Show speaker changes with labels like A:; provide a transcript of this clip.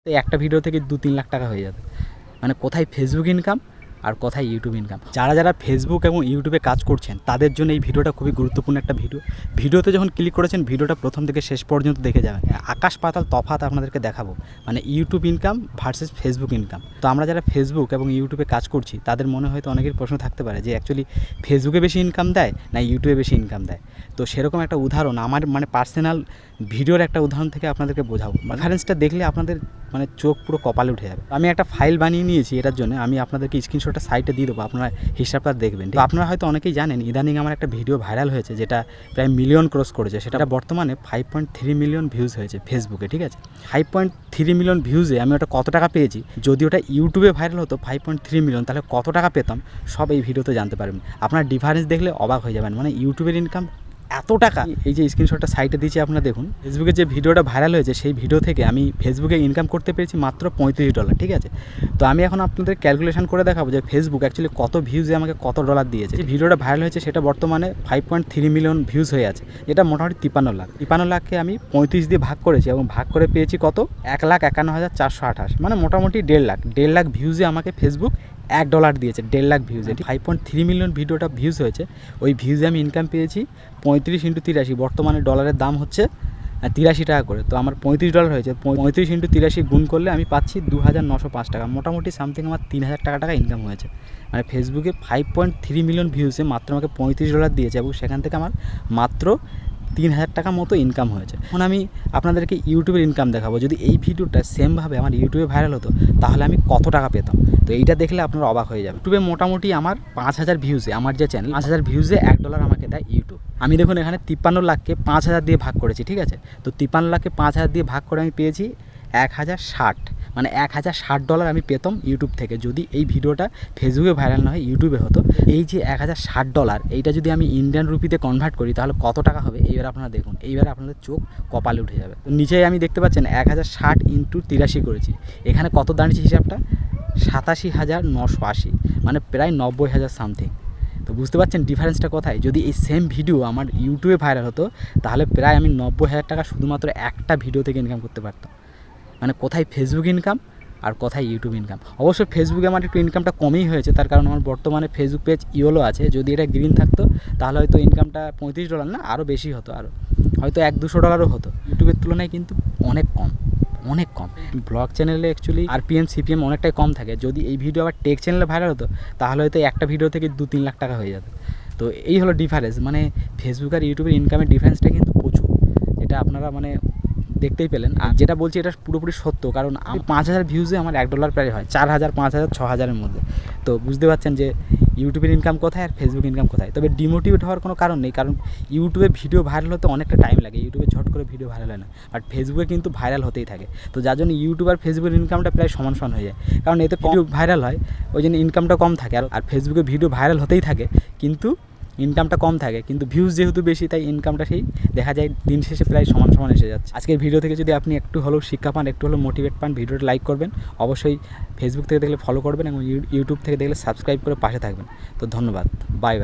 A: তো একটা ভিডিও থেকে 2-3 লাখ টাকা হয়ে যাবে। মানে কোথায় ফেসবুক ইনকাম আর কোথায় ইউটিউব ইনকাম। যারা ফেসবুক এবং ইউটিউবে কাজ করছেন তাদের জন্য এই ভিডিওটা খুবই গুরুত্বপূর্ণ একটা ভিডিওতে যখন ক্লিক করেছেন ভিডিওটা প্রথম থেকে শেষ পর্যন্ত দেখে যাবেন। আকাশ পাতাল তফাৎ আপনাদেরকে দেখাবো, মানে YouTube income versus Facebook income. তো আমরা যারা ফেসবুক এবং ইউটিউবে কাজ করছি তাদের মনে হয়তো অনেকের প্রশ্ন থাকতে পারে যে অ্যাকচুয়ালি ফেসবুকে বেশি ইনকাম দেয় না ইউটিউবে বেশি ইনকাম দেয়। তো সেরকম একটা উদাহরণ আমার পার্সোনাল ভিডিওর একটা উদাহরণ থেকে আপনাদেরকে বোঝাবো। রেফারেন্সটা দেখলে আপনাদের চোখ পুরো কপালে উঠে যাবে। আমি একটা ফাইল বানিয়ে নিয়েছি এটার জন্য, আমি আপনাদেরকে স্ক্রিনশটটা সাইটে দিয়ে দেবো, আপনারা হিসাবটা দেখবেন। তো আপনারা হয়তো অনেকেই জানেন ইদানিং আমার একটা ভিডিও ভাইরাল হয়েছে যেটা প্রায় মিলিয়ন ক্রস করেছে। সেটা বর্তমানে 5.3 মিলিয়ন ভিউজ হয়েছে ফেসবুকে, ঠিক আছে। 5.3 মিলিয়ন ভিউজে আমি ওটা কত টাকা পেয়েছি, যদি ওটা ইউটিউবে ভাইরাল হতো 5.3 মিলিয়ন, তাহলে কত টাকা পেতাম সব এই ভিডিওতে জানতে পারবেন। আপনার ডিফারেন্স দেখলে অবাক হয়ে যাবেন, মানে ইউটিউবের ইনকাম এত টাকা। এই যে স্ক্রিনশটটা সাইটে দিয়েছি আপনারা দেখুন, ফেসবুকে যে ভিডিওটা ভাইরাল হয়েছে সেই ভিডিও থেকে আমি ফেসবুকে ইনকাম করতে পেরেছি মাত্র $35, ঠিক আছে। তো আমি এখন আপনাদের ক্যালকুলেশন করে দেখাবো যে ফেসবুক অ্যাকচুয়ালি কত ভিউজে আমাকে কত ডলার দিয়েছে। যে ভিডিওটা ভাইরাল হয়েছে সেটা বর্তমানে 5.3 মিলিয়ন ভিউজ হয়ে আছে, যেটা মোটামুটি 53 লাখকে আমি 35 দিয়ে ভাগ করেছি এবং ভাগ করে পেয়েছি কত, 1,51,428, মানে মোটামুটি 1.5 লাখ ভিউজে আমাকে ফেসবুক $1 দিয়েছে। 1.5 লাখ ভিউজে 5.3 মিলিয়ন ভিডিওটা ভিউজ হয়েছে, ওই ভিউজে আমি ইনকাম পেয়েছি 35 × 83, বর্তমানে ডলারের দাম হচ্ছে 83 টাকা করে। তো আমার $35 হয়েছে, 35 × 83 গুণ করলে আমি পাচ্ছি 2,905 টাকা, মোটামুটি সামথিং আমার 3,000 টাকা ইনকাম হয়েছে। মানে ফেসবুকে 5.3 মিলিয়ন ভিউজে মাত্র আমাকে $35 দিয়েছে এবং সেখান থেকে আমার মাত্র 3,000 টাকা মতো ইনকাম হয়েছে। এখন আমি আপনাদেরকে ইউটিউবের ইনকাম দেখাবো। যদি এই ভিডিওটা সেমভাবে আমার ইউটিউবে ভাইরাল হতো তাহলে আমি কত টাকা পেতাম, তো এইটা দেখলে আপনারা অবাক হয়ে যাবে। ইউটিউবে মোটামুটি আমার 5,000 ভিউজে, আমার যে চ্যানেল 5,000 ভিউজে $1 আমাকে দেয় ইউটিউব। আমি দেখুন এখানে 53 লাখকে 5,000 দিয়ে ভাগ করেছি, ঠিক আছে। তো 53 লাখকে 5,000 দিয়ে ভাগ করে আমি পেয়েছি 1,060, মানে $1,060 আমি পেতাম ইউটিউব থেকে যদি এই ভিডিওটা ফেসবুকে ভাইরাল না হয় ইউটিউবে হতো। এই যে $1,060 এইটা যদি আমি ইন্ডিয়ান রুপিতে কনভার্ট করি তাহলে কত টাকা হবে এইবার আপনারা দেখুন, এইবার আপনাদের চোখ কপালে উঠে যাবে। তো নিচে আমি দেখতে পাচ্ছেন 1,060 × 83 করেছি, এখানে কত দাঁড়িয়েছে হিসাবটা 87,980, মানে প্রায় 90,000 সামথিং। তো বুঝতে পারছেন ডিফারেন্সটা কোথায়। যদি এই সেম ভিডিও আমার ইউটিউবে ভাইরাল হতো তাহলে প্রায় আমি 90,000 টাকা শুধুমাত্র একটা ভিডিও থেকে ইনকাম করতে পারতাম। মানে কোথায় ফেসবুক ইনকাম আর কোথায় ইউটিউব ইনকাম। অবশ্য ফেসবুকে আমার একটু ইনকামটা কমই হয়েছে, তার কারণ আমার বর্তমানে ফেসবুক পেজ ইয়েলো আছে। যদি এটা গ্রিন থাকতো তাহলে হয়তো ইনকামটা $35 না আরও বেশি হতো, আরও হয়তো $100-200 হতো। ইউটিউবের তুলনায় কিন্তু অনেক কম। ব্লগ চ্যানেলে অ্যাকচুয়ালি RPM CPM অনেকটাই কম থাকে। যদি এই ভিডিও আবার টেক চ্যানেলে ভাইরাল হতো তাহলে হয়তো একটা ভিডিও থেকে 2-3 লাখ টাকা হয়ে যেত। তো এই হলো ডিফারেন্স, মানে ফেসবুক আর ইউটিউবের ইনকামের ডিফারেন্সটা কিন্তু প্রচুর, এটা আপনারা দেখতেই পেলেন। আর যেটা বলছি এটা পুরোপুরি সত্য, কারণ 5,000 ভিউজে আমার $1 প্রায় হয়, 4,000, 5,000, 6,000-এর মধ্যে। তো বুঝতে পারছেন যে ইউটিউবের ইনকাম কোথায় আর ফেসবুক ইনকাম কোথায়। তবে ডিমোটিভেট হওয়ার কোনো কারণ নেই, কারণ ইউটিউবে ভিডিও ভাইরাল হতে অনেকটা টাইম লাগে, ইউটিউবে ঝট করে ভিডিও ভাইরাল হয় না, বাট ফেসবুকে কিন্তু ভাইরাল হতেই থাকে। তো যার জন্য ইউটিউব আর ফেসবুকের ইনকামটা প্রায় সমান হয়ে যায়, কারণ এতে ভিডিও ভাইরাল হয় ওই জন্য ইনকামটা কম থাকে। আর ফেসবুকে ভিডিও ভাইরাল হতেই থাকে কিন্তু ইনকামটা কম থাকে, কিন্তু ভিউজ যেহেতু বেশি তাই ইনকামটা সেই দেখা যায় দিন শেষে প্রায় সমান এসে যাচ্ছে। আজকের ভিডিও থেকে যদি আপনি একটু হলেও শিক্ষা পান, একটু হলেও মোটিভেট পান, ভিডিওটা লাইক করবেন, অবশ্যই ফেসবুক থেকে দেখলে ফলো করবেন এবং ইউটিউব থেকে দেখলে সাবস্ক্রাইব করে পাশে থাকবেন। তো ধন্যবাদ, বাই।